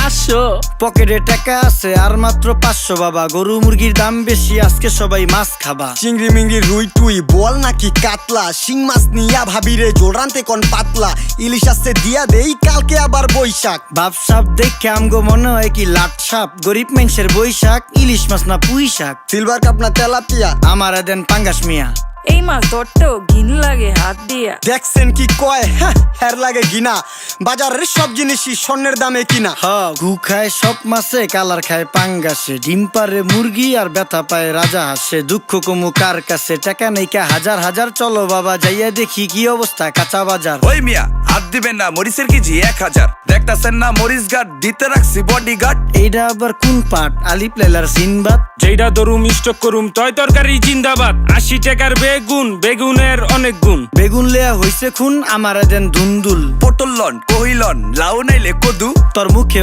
আসো। পকেটে টাকা আছে আর মাত্র 500 বাবা, গরু মুরগির দাম বেশি, আজকে সবাই মাছ খাবা। চিংড়ি মিংড়ি রুই টুই বল নাকি কাতলা, শিং মাছ নিয়া ভাবিরে জোল রানতে কোন পাতলা, ইলিশ আসছে দিয়া দেই কালকে আবার বৈশাখ। বাপ সাপ দেখে আমগো মনে হয় কি লাট সাপ, গরিব মানুষের বৈশাখ, ইলিশ মাছ না পুঁই শাক। সিলভার কাপ না তেলাপিয়া, আমার দেন পাঙ্গাস মিয়া। এই মাছ ধরতেও ঘিন লাগে হাত দিয়া। দেখছেন কি কয়, হ্যার লাগে গিনা, বাজারের সব জিনিসই স্বর্ণের দামে কিনা। হ ঘু খায় সব মাছে, কালার খায় পাঙ্গাসে, ডিম পারে মুরগি আর ব্যথা পায় রাজা হাসে। দুঃখ কমু কার কাছে, টাকা নেই কা হাজার হাজার, চলো বাবা যাইয়া দেখি কি অবস্থা কাঁচা বাজার। ওই মিয়া হাত দিবেন না, মরিচের কেজি 1000। দেখতাছেন না মরিচ গার্ড দিতে রাখছি বডি গার্ড। এইটা আবার কোন পাট, আলিপ লাইলার সিনবাদ? যেইটা ধরুম স্টক করুম তয় তরকারি জিন্দাবাদ। 80 টাকার বেগুন, বেগুনের অনেক গুণ। বেগুন লেয়া হইছে খুন, আমার দেন ধুন্দুল। পটল লন কহিলন লাউ নাইলে কদু। তোর মুখে